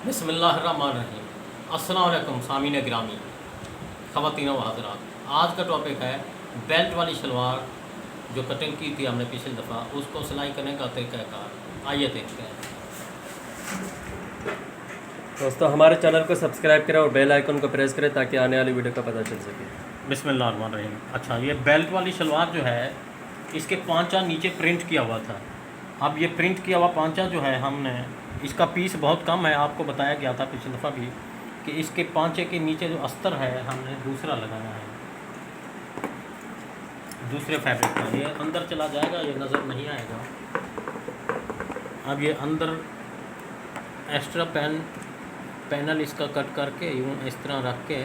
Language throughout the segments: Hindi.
बिस्मिल्लाहिर्रहमानिर्रहीम। अस्सलाम वालेकुम सामीन गिरामी, ख़वातीन व हज़रात। आज का टॉपिक है बेल्ट वाली शलवार जो कटिंग की थी हमने पिछली दफ़ा, उसको सिलाई करने का तरीक़ाकार। आइए देखते हैं। दोस्तों हमारे चैनल को सब्सक्राइब करें और बेल आइकन को प्रेस करें ताकि आने वाली वीडियो का पता चल सके। बिस्मिल्लाहिर्रहमानिर्रहीम। अच्छा, ये बेल्ट वाली शलवार जो है इसके पांचा नीचे प्रिंट किया हुआ था। अब ये प्रिंट किया हुआ पांचा जो है, हमने इसका पीस बहुत कम है, आपको बताया गया था पिछली दफ़ा भी कि इसके पांचे के नीचे जो अस्तर है हमने दूसरा लगाना है, दूसरे फैब्रिक का। ये अंदर चला जाएगा, ये नज़र नहीं आएगा। अब ये अंदर एक्स्ट्रा पैनल इसका कट करके यूँ इस तरह रख के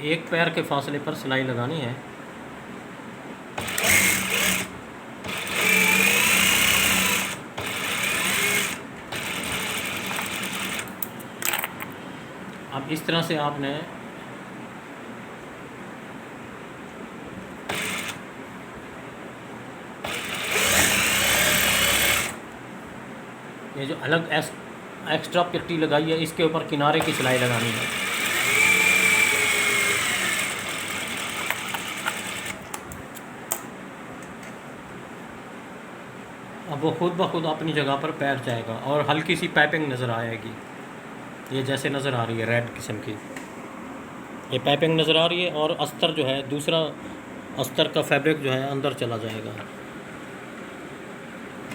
एक पैर के फासले पर सिलाई लगानी है। अब इस तरह से आपने ये जो अलग एक्स्ट्रा पट्टी लगाई है इसके ऊपर किनारे की सिलाई लगानी है। अब वो खुद ब खुद अपनी जगह पर बैठ जाएगा और हल्की सी पाइपिंग नज़र आएगी। ये जैसे नज़र आ रही है रेड किस्म की, ये पाइपिंग नज़र आ रही है और अस्तर जो है, दूसरा अस्तर का फैब्रिक जो है अंदर चला जाएगा।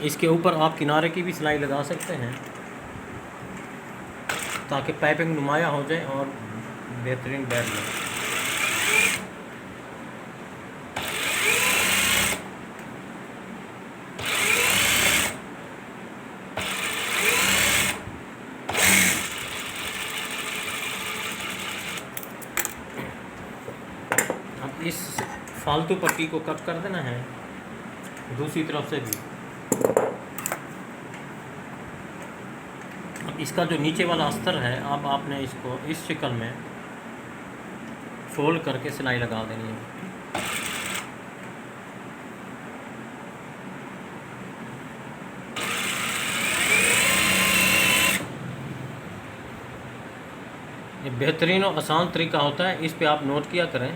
इसके ऊपर आप किनारे की भी सिलाई लगा सकते हैं ताकि पाइपिंग नुमाया हो जाए और बेहतरीन बैठ जाए। इस फालतू पट्टी को कट कर देना है दूसरी तरफ से भी। अब इसका जो नीचे वाला अस्तर है, अब आपने इसको इस शक्ल में फोल्ड करके सिलाई लगा देनी है। ये बेहतरीन और आसान तरीका होता है, इस पे आप नोट किया करें।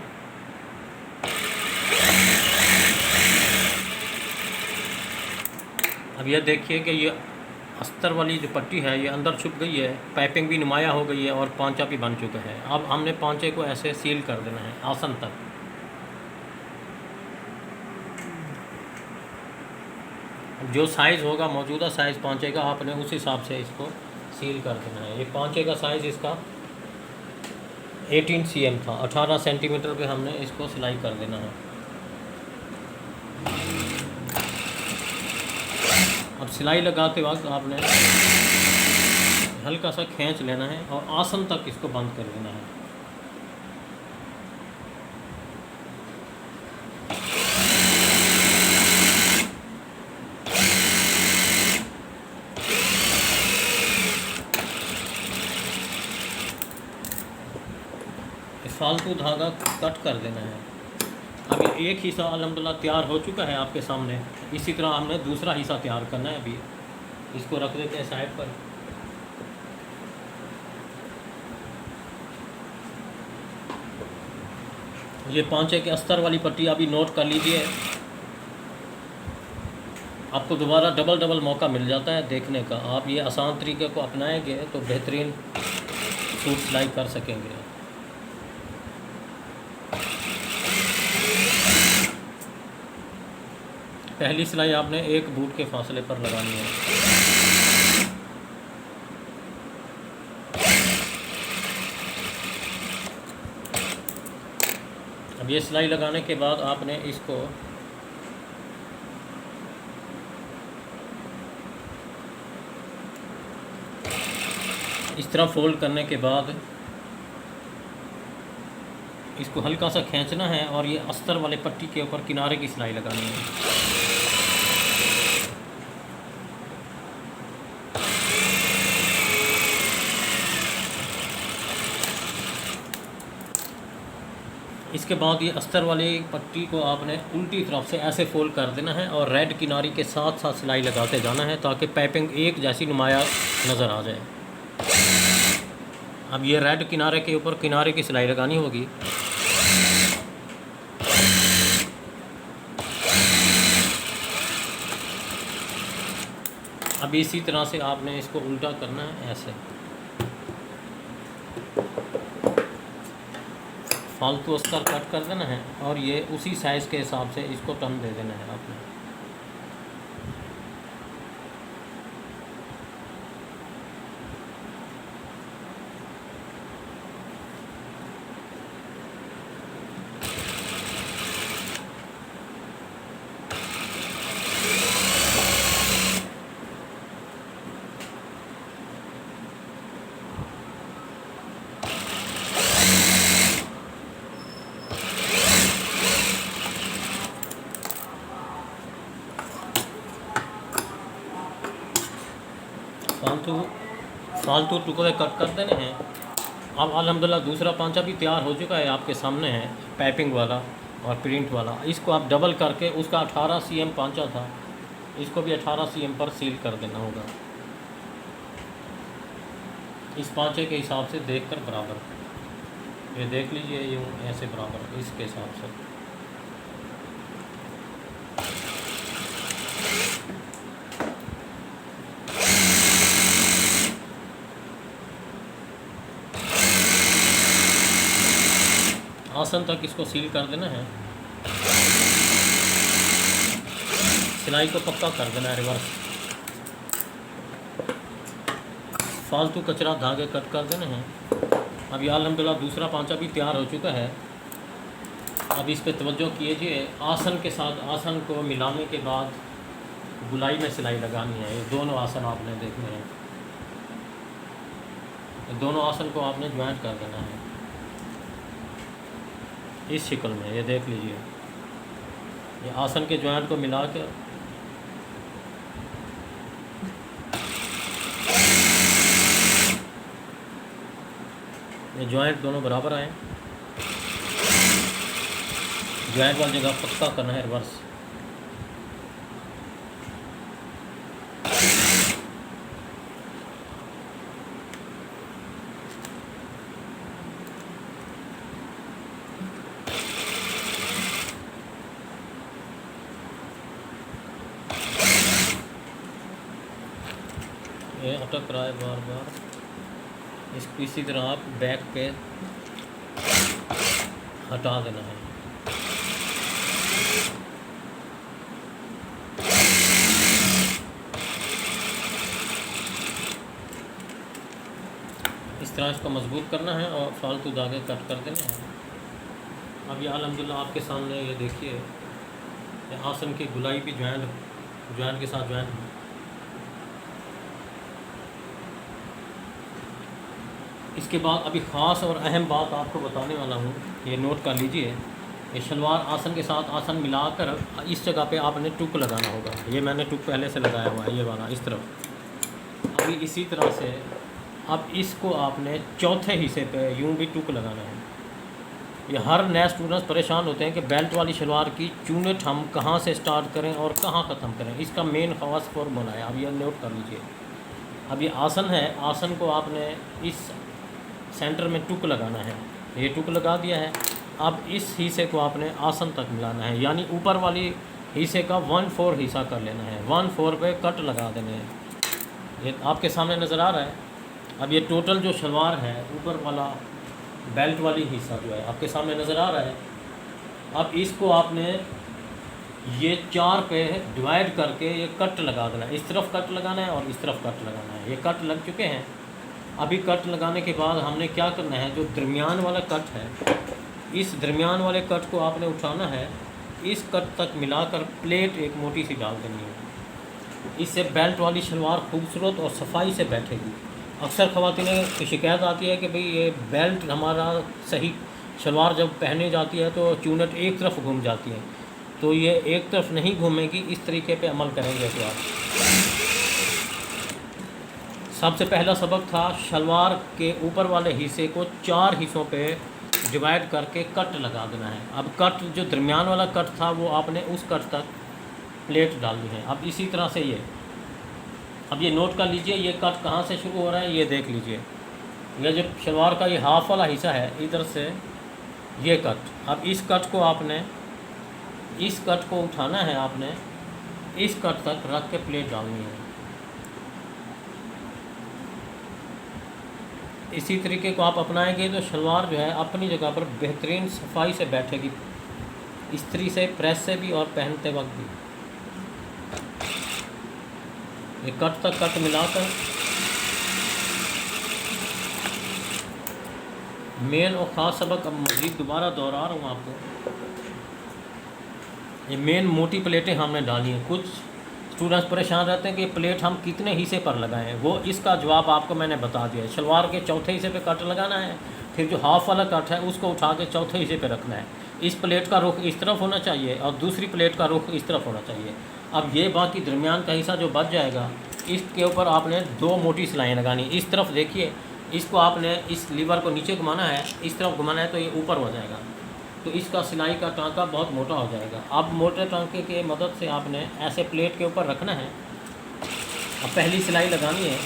अब यह देखिए कि ये अस्तर वाली जो पट्टी है ये अंदर छुप गई है, पाइपिंग भी नुमाया हो गई है और पांचा भी बन चुका है। अब हमने पांचे को ऐसे सील कर देना है आसन तक। जो साइज़ होगा, मौजूदा साइज़ पांचे का, आपने उस हिसाब से इसको सील कर देना है। ये पांचे का साइज़ इसका 18 cm था, 18 सेंटीमीटर पे हमने इसको सिलाई कर देना है। अब सिलाई लगाते वक्त आपने हल्का सा खींच लेना है और आसन तक इसको बंद कर देना है। फालतू धागा कट कर देना है। अब ये एक हिस्सा अल्हम्दुलिल्लाह तैयार हो चुका है आपके सामने। इसी तरह हमने दूसरा हिस्सा तैयार करना है। अभी इसको रख देते हैं साइड पर। ये पांचे के अस्तर वाली पट्टी अभी नोट कर लीजिए। आपको दोबारा डबल मौका मिल जाता है देखने का। आप ये आसान तरीके को अपनाएंगे तो बेहतरीन सूट सिलाई कर सकेंगे। पहली सिलाई आपने एक बूट के फासले पर लगानी है। अब ये सिलाई लगाने के बाद आपने इसको इस तरह फोल्ड करने के बाद इसको हल्का सा खींचना है और ये अस्तर वाले पट्टी के ऊपर किनारे की सिलाई लगानी है। इसके बाद ये अस्तर वाली पट्टी को आपने उल्टी तरफ से ऐसे फोल्ड कर देना है और रेड किनारी के साथ साथ सिलाई लगाते जाना है ताकि पाइपिंग एक जैसी नुमाया नज़र आ जाए। अब ये रेड किनारे के ऊपर किनारे की सिलाई लगानी होगी। अब इसी तरह से आपने इसको उल्टा करना है ऐसे। फालतू अस्तर कट कर देना है और ये उसी साइज़ के हिसाब से इसको टर्न दे देना है आपने। फालतू टुकड़े कट कर देने हैं। अब अल्हम्दुलिल्लाह दूसरा पांचा भी तैयार हो चुका है, आपके सामने है, पाइपिंग वाला और प्रिंट वाला। इसको आप डबल करके, उसका 18 cm पांचा था, इसको भी 18 cm पर सील कर देना होगा। इस पांचे के हिसाब से देखकर बराबर, ये देख लीजिए, यूँ ऐसे बराबर इसके हिसाब से। आसन तक इसको सील कर देना है। सिलाई को पक्का कर देना है रिवर्स। फालतू कचरा धागे कट कर देने हैं। अब ये अल्हम्दुलिल्लाह दूसरा पांचा भी तैयार हो चुका है। अब इस पे तवज्जो कीजिए। आसन के साथ आसन को मिलाने के बाद गुलाई में सिलाई लगानी है। ये दोनों आसन आपने देखने हैं, दोनों आसन को आपने ज्वाइंट कर देना है इस शिकल में। ये देख लीजिए, ये आसन के ज्वाइंट को मिला कर ये ज्वाइंट दोनों बराबर आए। ज्वाइंट वाली जगह पक्का करना है रिवर्स। ये अटक रहा है बार बार, इसको इसी तरह आप बैक पे हटा देना है। इस तरह इसको मजबूत करना है और फालतू धागे कट कर देने हैं। अब ये अल्हम्दुलिल्लाह आपके सामने ये देखिए, ये आसन की गुलाई भी ज्वाइंट के साथ ज्वाइंट। इसके बाद अभी ख़ास और अहम बात आपको बताने वाला हूँ, ये नोट कर लीजिए। ये शलवार आसन के साथ आसन मिलाकर इस जगह पे आपने टुक लगाना होगा। ये मैंने टुक पहले से लगाया हुआ है, ये वाला इस तरफ। अभी इसी तरह से अब इसको आपने चौथे हिस्से पे यूँ भी टुक लगाना है। ये हर नए स्टूडेंट्स परेशान होते हैं कि बेल्ट वाली शलवार की चूनट हम कहाँ से स्टार्ट करें और कहाँ ख़त्म करें। इसका मेन ख़ास फॉर्मूला है, अब ये नोट कर लीजिए। अब ये आसन है, आसन को आपने इस सेंटर में टुक लगाना है। ये टुक लगा दिया है। अब इस हिस्से को आपने आसन तक मिलाना है, यानी ऊपर वाली हिस्से का 1/4 हिस्सा कर लेना है। 1/4 पे कट लगा देने हैं। ये आपके सामने नज़र आ रहा है। अब ये टोटल जो शलवार है, ऊपर वाला बेल्ट वाली हिस्सा जो है आपके सामने नज़र आ रहा है। अब इसको आपने ये 4 पे डिवाइड करके ये कट लगा देना है। इस तरफ कट लगाना है और इस तरफ कट लगाना है। ये कट लग चुके हैं। अभी कट लगाने के बाद हमने क्या करना है, जो दरमियान वाला कट है, इस दरमियान वाले कट को आपने उठाना है, इस कट तक मिलाकर प्लेट एक मोटी सी डाल देनी है। इससे बेल्ट वाली शलवार खूबसूरत और सफाई से बैठेगी। अक्सर ख़वातीन की शिकायत आती है कि भाई ये बेल्ट हमारा सही, शलवार जब पहने जाती है तो चूनट एक तरफ घूम जाती है, तो ये एक तरफ नहीं घूमेगी। इस तरीके पे अमल करेंगे तो आप। सबसे पहला सबक था शलवार के ऊपर वाले हिस्से को 4 हिस्सों पे डिवाइड करके कट लगा देना है। अब कट जो दरमियान वाला कट था वो आपने उस कट तक प्लेट डालनी है। अब इसी तरह से अब ये नोट कर लीजिए, ये कट कहाँ से शुरू हो रहा है ये देख लीजिए। ये जो शलवार का ये हाफ वाला हिस्सा है, इधर से ये कट, अब इस कट को आपने, इस कट को उठाना है आपने, इस कट तक रख के प्लेट डालनी है। इसी तरीके को आप अपनाएंगे तो शलवार जो है अपनी जगह पर बेहतरीन सफाई से बैठेगी, इस्त्री से, प्रेस से भी और पहनते वक्त भी। ये कट तक कट मिलाकर मेन और ख़ास सबक अब मज़ीद दोबारा दोहरा रहा हूँ आपको। ये मेन मोटी प्लेटें हमने डाली हैं। कुछ स्टूडेंट्स परेशान रहते हैं कि प्लेट हम कितने हिस्से पर लगाएं, वो इसका जवाब आपको मैंने बता दिया है। शलवार के चौथे हिस्से पे कट लगाना है, फिर जो हाफ वाला कट है उसको उठा के चौथे हिस्से पे रखना है। इस प्लेट का रुख इस तरफ होना चाहिए और दूसरी प्लेट का रुख इस तरफ होना चाहिए। अब ये बाकी दरमियान का हिस्सा जो बच जाएगा, इसके ऊपर आपने 2 मोटी सिलाइयाँ लगानी। इस तरफ देखिए, इसको आपने इस लीवर को नीचे घुमाना है, इस तरफ घुमाना है तो ये ऊपर हो जाएगा, तो इसका सिलाई का टांका बहुत मोटा हो जाएगा। अब मोटे टांके के मदद से आपने ऐसे प्लेट के ऊपर रखना है। अब पहली सिलाई लगानी है।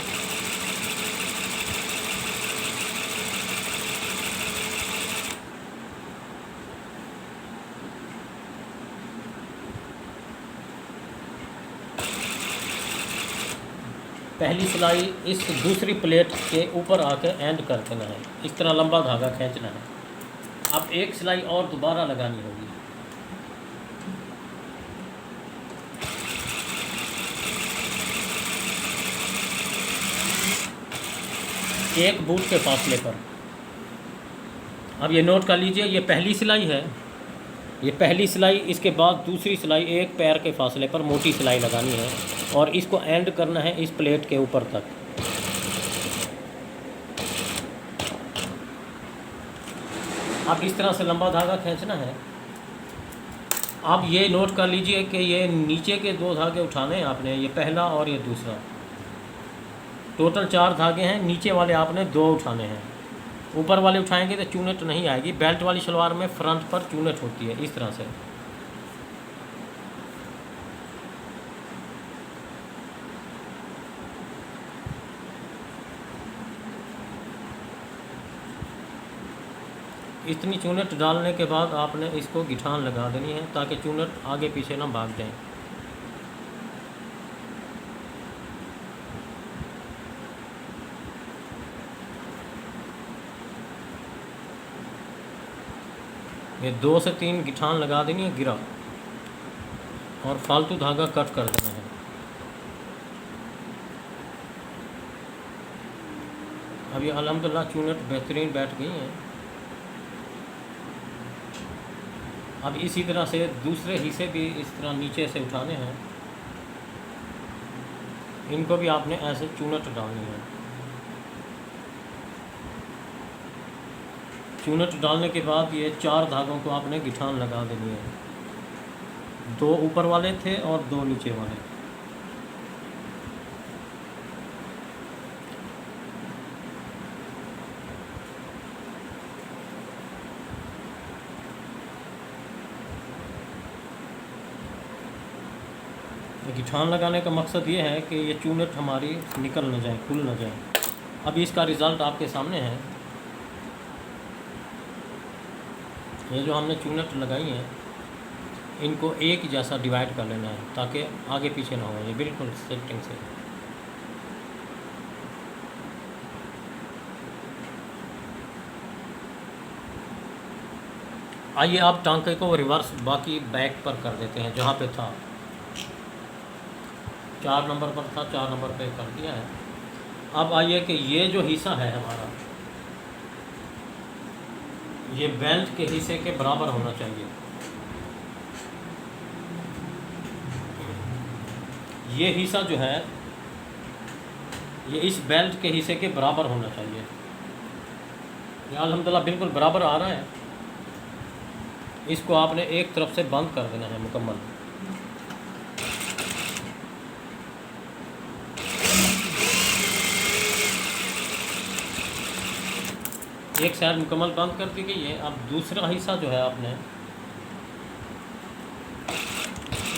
पहली सिलाई इस दूसरी प्लेट के ऊपर आकर एंड कर देना है, इस तरह लंबा धागा खींचना है। अब एक सिलाई और दोबारा लगानी होगी। एक बूट के फासले पर। अब ये नोट कर लीजिए, ये पहली सिलाई है, ये पहली सिलाई, इसके बाद दूसरी सिलाई एक पैर के फासले पर मोटी सिलाई लगानी है और इसको एंड करना है इस प्लेट के ऊपर तक। अब इस तरह से लंबा धागा खींचना है। अब ये नोट कर लीजिए कि ये नीचे के 2 धागे उठाने हैं आपने, ये पहला और ये दूसरा। टोटल 4 धागे हैं, नीचे वाले आपने 2 उठाने हैं। ऊपर वाले उठाएंगे तो चूनट नहीं आएगी। बेल्ट वाली शलवार में फ्रंट पर चूनट होती है इस तरह से। इतनी चूनट डालने के बाद आपने इसको गिठान लगा देनी है ताकि चूनट आगे पीछे ना भाग जाए। ये 2 से 3 गिठान लगा देनी है गिरा, और फालतू धागा कट कर देना है। अब ये अल्हम्दुलिल्लाह चूनट बेहतरीन बैठ गई हैं। अब इसी तरह से दूसरे हिस्से भी इस तरह नीचे से उठाने हैं, इनको भी आपने ऐसे चूनट डालनी है। चूनट डालने के बाद ये 4 धागों को आपने गिठान लगा देनी है। 2 ऊपर वाले थे और 2 नीचे वाले। गिठान लगाने का मकसद ये है कि ये चूनट हमारी निकल न जाए, खुल न जाए। अब इसका रिज़ल्ट आपके सामने है। ये जो हमने चूनट लगाई हैं, इनको एक जैसा डिवाइड कर लेना है ताकि आगे पीछे ना हो, ये बिल्कुल सेटिंग से। आइए आप टांके को रिवर्स बाकी बैक पर कर देते हैं। जहाँ पे था 4 नंबर पर था, 4 नंबर पे कर दिया है। अब आइए कि ये जो हिस्सा है हमारा, ये बेल्ट के हिस्से के बराबर होना चाहिए। ये हिस्सा जो है ये इस बेल्ट के हिस्से के बराबर होना चाहिए। ये अल्हम्दुलिल्लाह बिल्कुल बराबर आ रहा है। इसको आपने एक तरफ से बंद कर देना है मुकम्मल। एक साइड मुकम्मल बंद कर दी गई है। अब दूसरा हिस्सा जो है आपने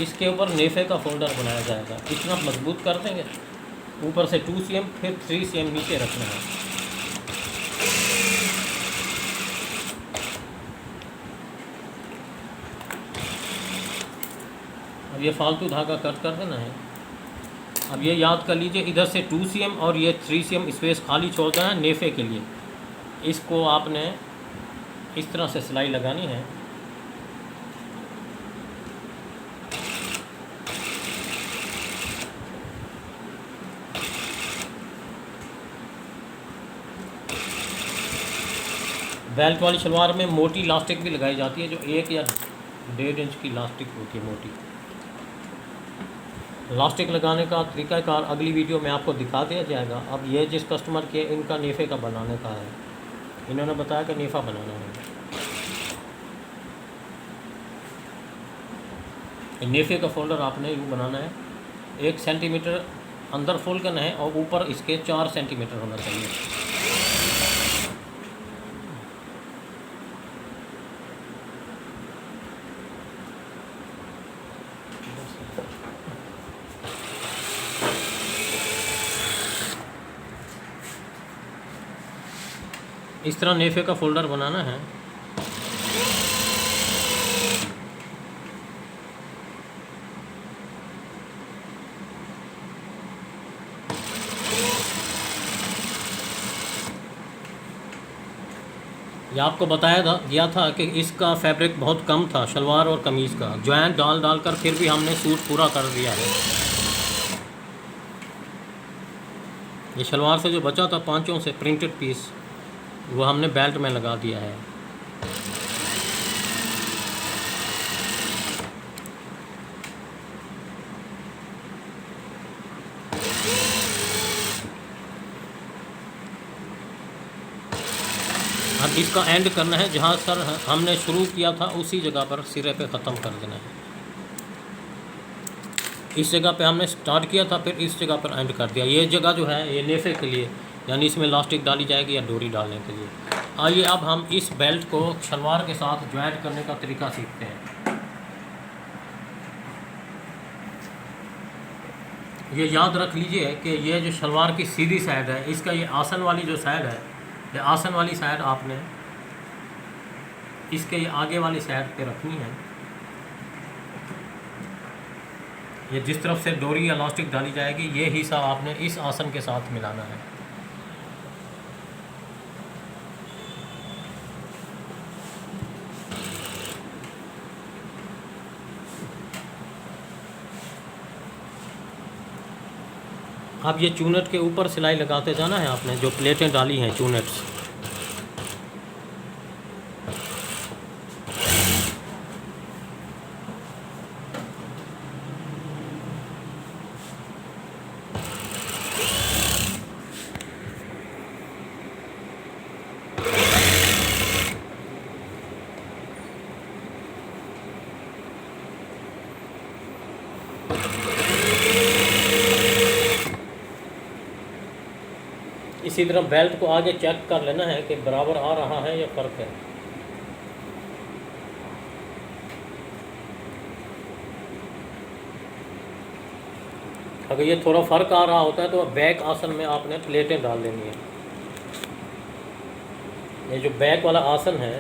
इसके ऊपर नेफे का फोल्डर बनाया जाएगा। इतना मजबूत कर देंगे, ऊपर से 2 cm फिर 3 cm नीचे रखना है। अब ये फालतू धागा कट कर देना है। अब ये याद कर लीजिए, इधर से 2 cm और ये 3 cm स्पेस खाली छोड़ देना है नेफे के लिए। इसको आपने इस तरह से सिलाई लगानी है। बेल्ट वाली शलवार में मोटी इलास्टिक भी लगाई जाती है, जो 1 या 1.5 इंच की इलास्टिक होती है मोटी। इलास्टिक लगाने का तरीक़ाकार अगली वीडियो में आपको दिखा दिया जाएगा। अब ये जिस कस्टमर के इनका नेफ़े का बनाने का है, इन्होंने बताया कि नेफ़ा बनाना है। नेफ़े का फोल्डर आपने यूँ बनाना है, 1 सेंटीमीटर अंदर फोल्ड करना है और ऊपर इसके 4 सेंटीमीटर होना चाहिए। इस तरह नेफे का फोल्डर बनाना है। ये आपको बताया गया था कि इसका फैब्रिक बहुत कम था शलवार और कमीज़ का। जॉइंट डाल डाल कर फिर भी हमने सूट पूरा कर दिया है। ये शलवार से जो बचा था पांचों से प्रिंटेड पीस, वो हमने बेल्ट में लगा दिया है। अब इसका एंड करना है, जहाँ सर हमने शुरू किया था उसी जगह पर सिरे पे ख़त्म कर देना है। इस जगह पे हमने स्टार्ट किया था, फिर इस जगह पर एंड कर दिया। ये जगह जो है ये नेफे के लिए, यानी इसमें इलास्टिक डाली जाएगी या डोरी डालने के लिए। आइए अब हम इस बेल्ट को शलवार के साथ ज्वाइंट करने का तरीका सीखते हैं। ये याद रख लीजिए कि ये जो शलवार की सीधी साइड है, इसका ये आसन वाली जो साइड है, ये आसन वाली साइड आपने इसके ये आगे वाली साइड पे रखनी है। ये जिस तरफ से डोरी या इलास्टिक डाली जाएगी, ये हिस्सा आपने इस आसन के साथ मिलाना है। अब ये चूनट के ऊपर सिलाई लगाते जाना है आपने, जो प्लेटें डाली हैं चूनट्स। इसी तरह बेल्ट को आगे चेक कर लेना है कि बराबर आ रहा है या फ़र्क है। अगर ये थोड़ा फ़र्क आ रहा होता है तो बैक आसन में आपने प्लेटें डाल देनी है। ये जो बैक वाला आसन है,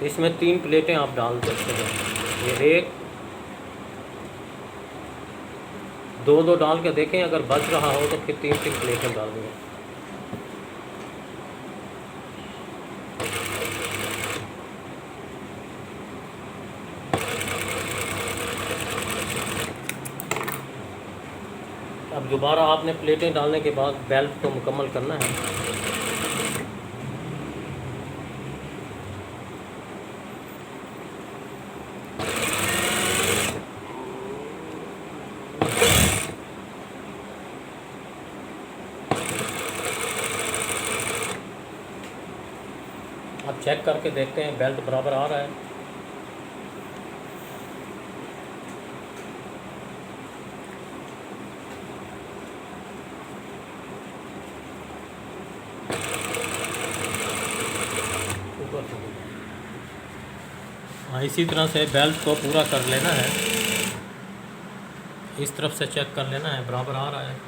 इसमें 3 प्लेटें आप डाल सकते हैं। ये 1 2 डाल के देखें, अगर बच रहा हो तो फिर 3 प्लेटें डाल दें। अब दोबारा आपने प्लेटें डालने के बाद बेल्ट को मुकम्मल करना है। अब चेक करके देखते हैं बेल्ट बराबर आ रहा है। हाँ, इसी तरह से बेल्ट को पूरा कर लेना है। इस तरफ से चेक कर लेना है बराबर आ रहा है।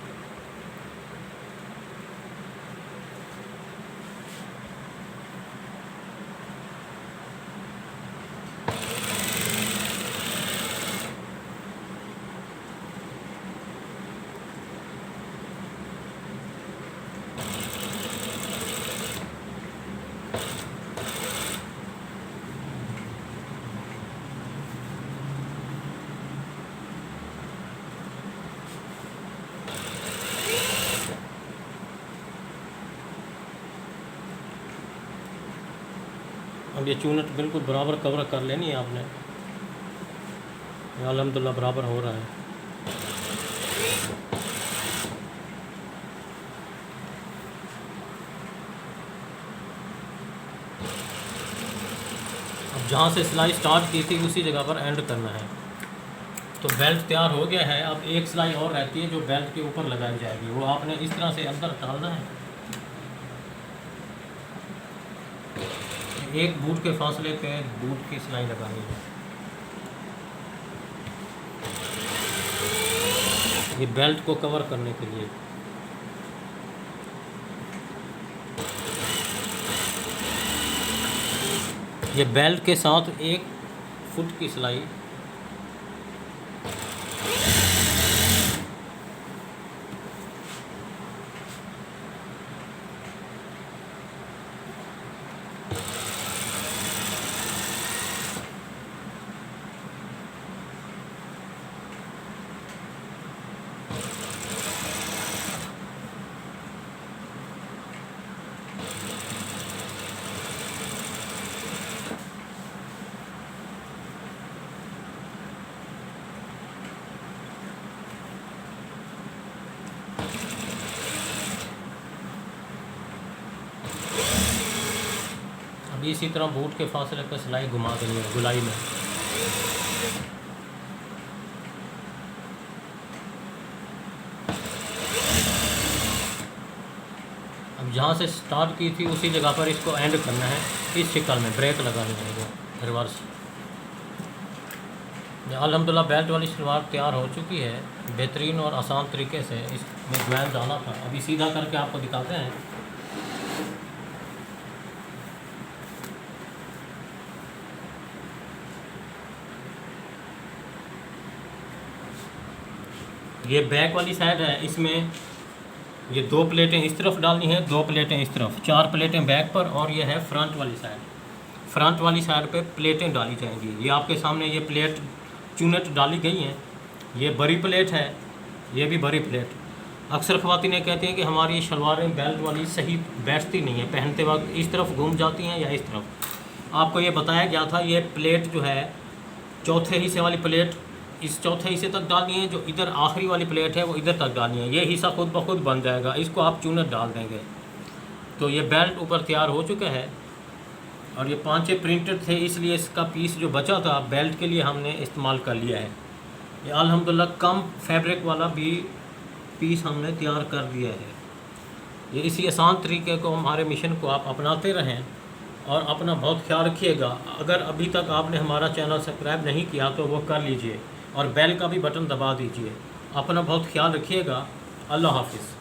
अब ये चूनट बिल्कुल बराबर कवर कर लेनी है आपने। अल्हम्दुलिल्लाह बराबर हो रहा है। अब जहाँ से सिलाई स्टार्ट की थी उसी जगह पर एंड करना है। तो बेल्ट तैयार हो गया है। अब एक सिलाई और रहती है जो बेल्ट के ऊपर लगाई जाएगी, वो आपने इस तरह से अंदर डालना है। एक बूट के फासले पे बूट की सिलाई लगानी है। ये बेल्ट को कवर करने के लिए। ये बेल्ट के साथ 1 फुट की सिलाई इसी तरह बूट के फासले पर सिलाई घुमा देनी है गुलाई में। अब जहाँ से स्टार्ट की थी उसी जगह पर इसको एंड करना है। इस शिकल में ब्रेक लगानी है वो रिवर्स। अल्हम्दुलिल्लाह बेल्ट वाली सलवार तैयार हो चुकी है बेहतरीन और आसान तरीके से। इसमें ज्वैन डाला था, अभी सीधा करके आपको दिखाते हैं। ये बैक वाली साइड है, इसमें ये 2 प्लेटें इस तरफ डालनी है, 2 प्लेटें इस तरफ, 4 प्लेटें बैक पर, और ये है फ्रंट वाली साइड। फ्रंट वाली साइड पे प्लेटें डाली जाएंगी। ये आपके सामने ये प्लेट चूनट डाली गई हैं। ये बड़ी प्लेट है, ये भी बड़ी प्लेट। अक्सर ख़वातीनें कहती हैं कि हमारी शलवारें बेल्ट वाली सही बैठती नहीं है, पहनते वक्त इस तरफ घूम जाती हैं या इस तरफ। आपको ये बताया गया था ये प्लेट जो है चौथे हिस्से वाली प्लेट इस चौथे हिस्से तक डालनी है, जो इधर आखिरी वाली प्लेट है वो इधर तक डालनी है। ये हिस्सा खुद ब खुद बन जाएगा, इसको आप चूनट डाल देंगे। तो ये बेल्ट ऊपर तैयार हो चुका है। और ये 5 प्रिंटेड थे, इसलिए इसका पीस जो बचा था बेल्ट के लिए हमने इस्तेमाल कर लिया है। ये अल्हम्दुलिल्लाह कम फैब्रिक वाला भी पीस हमने तैयार कर दिया है। ये इसी आसान तरीके को हमारे मिशन को आप अपनाते रहें और अपना बहुत ख्याल रखिएगा। अगर अभी तक आपने हमारा चैनल सब्सक्राइब नहीं किया तो वो कर लीजिए और बेल का भी बटन दबा दीजिए। अपना बहुत ख्याल रखिएगा। अल्लाह हाफिज़।